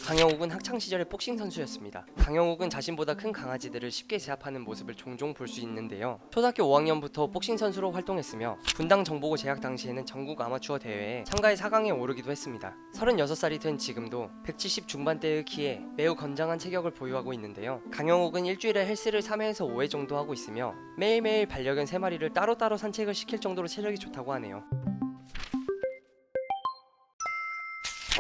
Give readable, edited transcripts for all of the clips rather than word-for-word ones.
강영욱은 학창시절의 복싱 선수였습니다. 강영욱은 자신보다 큰 강아지들을 쉽게 제압하는 모습을 종종 볼 수 있는데요. 초등학교 5학년부터 복싱 선수로 활동했으며 분당 정보고 재학 당시에는 전국 아마추어 대회에 참가해 4강에 오르기도 했습니다. 36살이 된 지금도 170 중반대의 키에 매우 건장한 체격을 보유하고 있는데요. 강영욱은 일주일에 헬스를 3회에서 5회 정도 하고 있으며 매일매일 반려견 3마리를 따로따로 산책을 시킬 정도로 체력이 좋다고 하네요.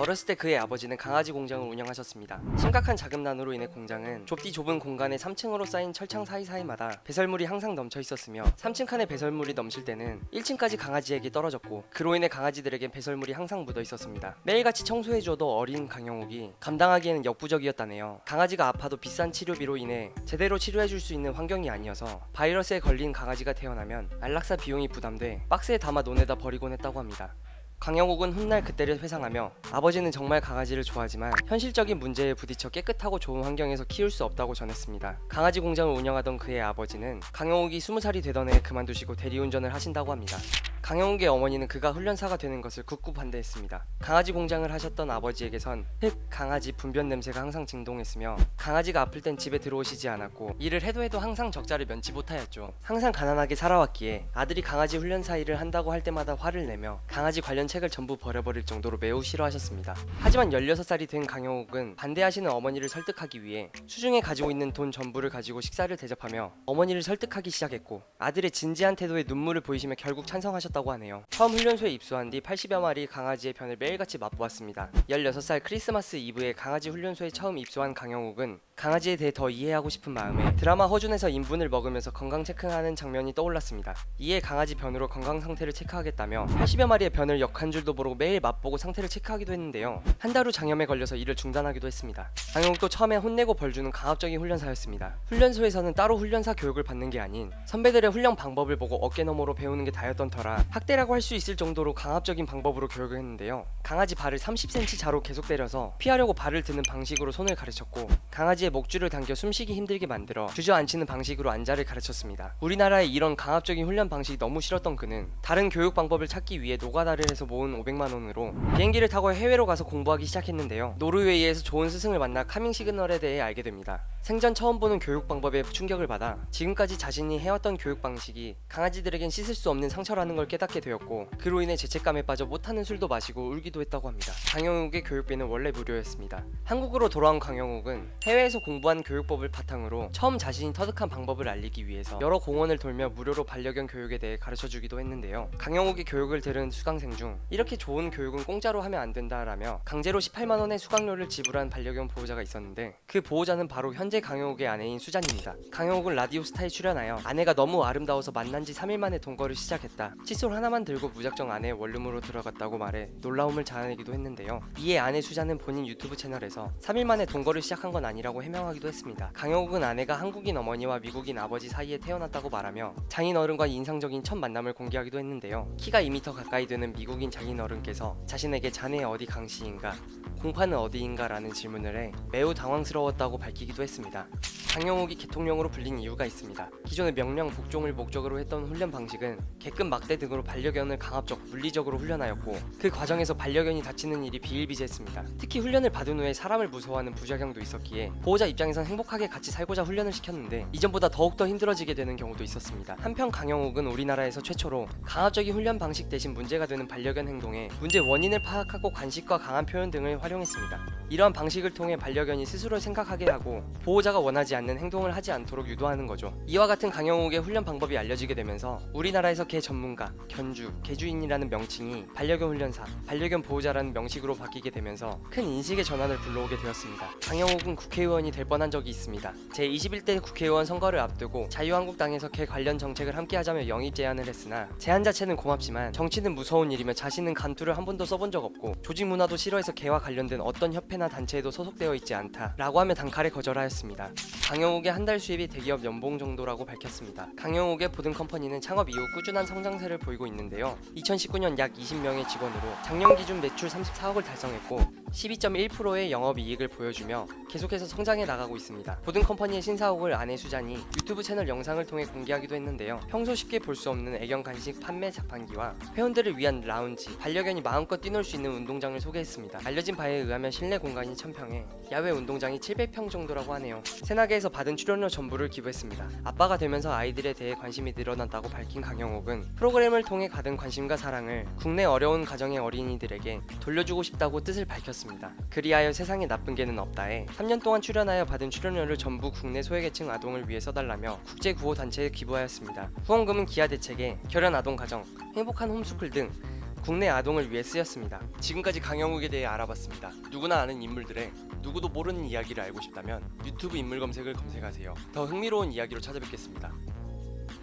어렸을 때 그의 아버지는 강아지 공장을 운영하셨습니다. 심각한 자금난으로 인해 공장은 좁디 좁은 공간에 3층으로 쌓인 철창 사이사이마다 배설물이 항상 넘쳐 있었으며 3층 칸에 배설물이 넘칠 때는 1층까지 강아지에게 떨어졌고 그로 인해 강아지들에겐 배설물이 항상 묻어 있었습니다. 매일같이 청소해줘도 어린 강영욱이 감당하기에는 역부족이었다네요. 강아지가 아파도 비싼 치료비로 인해 제대로 치료해줄 수 있는 환경이 아니어서 바이러스에 걸린 강아지가 태어나면 안락사 비용이 부담돼 박스에 담아 논에다 버리곤 했다고 합니다. 강영욱은 훗날 그때를 회상하며 아버지는 정말 강아지를 좋아하지만 현실적인 문제에 부딪혀 깨끗하고 좋은 환경에서 키울 수 없다고 전했습니다. 강아지 공장을 운영하던 그의 아버지는 강영욱이 20살이 되던 해에 그만두시고 대리운전을 하신다고 합니다. 강영욱의 어머니는 그가 훈련사가 되는 것을 굳고 반대했습니다. 강아지 공장을 하셨던 아버지에게선 흙, 강아지, 분변 냄새가 항상 진동했으며 강아지가 아플 땐 집에 들어오시지 않았고 일을 해도 항상 적자를 면치 못하였죠. 항상 가난하게 살아왔기에 아들이 강아지 훈련사 일을 한다고 할 때마다 화를 내며 강아지 관련 책을 전부 버려버릴 정도로 매우 싫어하셨습니다. 하지만 16살이 된 강영욱은 반대하시는 어머니를 설득하기 위해 수중에 가지고 있는 돈 전부를 가지고 식사를 대접하며 어머니를 설득하기 시작했고 아들의 진지한 태도에 눈물을 보이시며 결국 찬성하셨다고 하네요. 처음 훈련소에 입소한 뒤 80여 마리 강아지의 편을 매일같이 맛보았습니다. 16살 크리스마스 이브에 강아지 훈련소에 처음 입소한 강영욱은 강아지에 대해 더 이해하고 싶은 마음에 드라마 허준에서 인분을 먹으면서 건강 체크하는 장면이 떠올랐습니다. 이에 강아지 변으로 건강 상태를 체크하겠다며 80여 마리의 변을 한 줄도 모르고 매일 맛보고 상태를 체크하기도 했는데요. 한 달 후 장염에 걸려서 일을 중단하기도 했습니다. 강영욱도 처음에 혼내고 벌주는 강압적인 훈련사였습니다. 훈련소에서는 따로 훈련사 교육을 받는 게 아닌 선배들의 훈련 방법을 보고 어깨너머로 배우는 게 다였던 터라 학대라고 할 수 있을 정도로 강압적인 방법으로 교육을 했는데요. 강아지 발을 30cm 자로 계속 때려서 피하려고 발을 드는 방식으로 손을 가르쳤고 강아지의 목줄을 당겨 숨쉬기 힘들게 만들어 주저앉히는 방식으로 안자를 가르쳤습니다. 우리나라의 이런 강압적인 훈련 방식이 너무 싫었던 그는 다른 교육 방법을 찾기 위해 노가다를 해서 모은 500만원으로 비행기를 타고 해외로 가서 공부하기 시작했는데요. 노르웨이에서 좋은 스승을 만나 카밍 시그널에 대해 알게 됩니다. 생전 처음 보는 교육 방법에 충격을 받아 지금까지 자신이 해왔던 교육 방식이 강아지들에겐 씻을 수 없는 상처라는 걸 깨닫게 되었고 그로 인해 죄책감에 빠져 못하는 술도 마시고 울기도 했다고 합니다. 강영욱의 교육비는 원래 무료였습니다. 한국으로 돌아온 강영욱은 해외에서 공부한 교육법을 바탕으로 처음 자신이 터득한 방법을 알리기 위해서 여러 공원을 돌며 무료로 반려견 교육에 대해 가르쳐주기도 했는데요. 강영욱의 교육을 들은 수강생 중 이렇게 좋은 교육은 공짜로 하면 안 된다라며 강제로 18만원의 수강료를 지불한 반려견 보호자가 있었는데 그 보호자는 바로 현재 강영욱의 아내인 수잔입니다. 강영욱은 라디오스타에 출연하여 아내가 너무 아름다워서 만난 지 3일 만에 동거를 시작했다. 칫솔 하나만 들고 무작정 아내의 원룸으로 들어갔다고 말해 놀라움을 자아내기도 했는데요. 이에 아내 수잔은 본인 유튜브 채널에서 3일 만에 동거를 시작한 건 아니라고 해명하기도 했습니다. 강영욱은 아내가 한국인 어머니와 미국인 아버지 사이에 태어났다고 말하며 장인어른과 인상적인 첫 만남을 공개하기도 했는데요. 키가 2m 가까이 되는 미국인 장인어른께서 자신에게 자네 어디 강씨인가? 공파는 어디인가? 라는 질문을 해 매우 당황스러웠다고 밝히기도 했습니다. 강영욱이 개통령으로 불린 이유가 있습니다. 기존의 명령 복종을 목적으로 했던 훈련 방식은 개급 막대 등으로 반려견을 강압적 물리적으로 훈련하였고 그 과정에서 반려견이 다치는 일이 비일비재했습니다. 특히 훈련을 받은 후에 사람을 무서워하는 부작용도 있었기에 보호자 입장에선 행복하게 같이 살고자 훈련을 시켰는데 이전보다 더욱더 힘들어지게 되는 경우도 있었습니다. 한편 강영욱은 우리나라에서 최초로 강압적인 훈련 방식 대신 문제가 되는 반려견 행동에 문제 원인을 파악하고 관심과 강한 표현 등을 활용했습니다. 이러한 방식을 통해 반려견이 스스로 생각하게 하고 보호자가 원하지 않는 행동을 하지 않도록 유도하는 거죠. 이와 같은 강영욱의 훈련 방법이 알려지게 되면서 우리나라에서 개 전문가, 견주, 개주인이라는 명칭이 반려견 훈련사, 반려견 보호자라는 명식으로 바뀌게 되면서 큰 인식의 전환을 불러오게 되었습니다. 강영욱은 국회의원이 될 뻔한 적이 있습니다. 제21대 국회의원 선거를 앞두고 자유한국당에서 개 관련 정책을 함께하자며 영입 제안을 했으나 제안 자체는 고맙지만 정치는 무서운 일이며 자신은 간투를 한 번도 써본 적 없고 조직 문화도 싫어해서 개와 관련된 어떤 협회나 단체에도 소속되어 있지 않다 라고 하며 단칼에 거절하였습니다. 강영욱의 한 달 수입이 대기업 연봉 정도라고 밝혔습니다. 강영욱의 보든컴퍼니는 창업 이후 꾸준한 성장세를 보이고 있는데요. 2019년 약 20명의 직원으로 작년 기준 매출 34억을 달성했고 12.1%의 영업이익을 보여주며 계속해서 성장해 나가고 있습니다. 보등 컴퍼니의 신사옥을 아내 수잔이 유튜브 채널 영상을 통해 공개하기도 했는데요. 평소 쉽게 볼 수 없는 애견 간식 판매 자판기와 회원들을 위한 라운지, 반려견이 마음껏 뛰놀 수 있는 운동장을 소개했습니다. 알려진 바에 의하면 실내 공간이 1000평에 야외 운동장이 700평 정도라고 하네요. 새나개에서 받은 출연료 전부를 기부했습니다. 아빠가 되면서 아이들에 대해 관심이 늘어난다고 밝힌 강영옥은 프로그램을 통해 받은 관심과 사랑을 국내 어려운 가정의 어린이들에게 돌려주고 싶다고 뜻을 밝혔습니다. 그리하여 세상에 나쁜 개는 없다에 3년 동안 출연하여 받은 출연료를 전부 국내 소외계층 아동을 위해 써달라며 국제구호단체에 기부하였습니다. 후원금은 기아 대책에 결연 아동 가정, 행복한 홈스쿨 등 국내 아동을 위해 쓰였습니다. 지금까지 강영욱에 대해 알아봤습니다. 누구나 아는 인물들의 누구도 모르는 이야기를 알고 싶다면 유튜브 인물 검색을 검색하세요. 더 흥미로운 이야기로 찾아뵙겠습니다.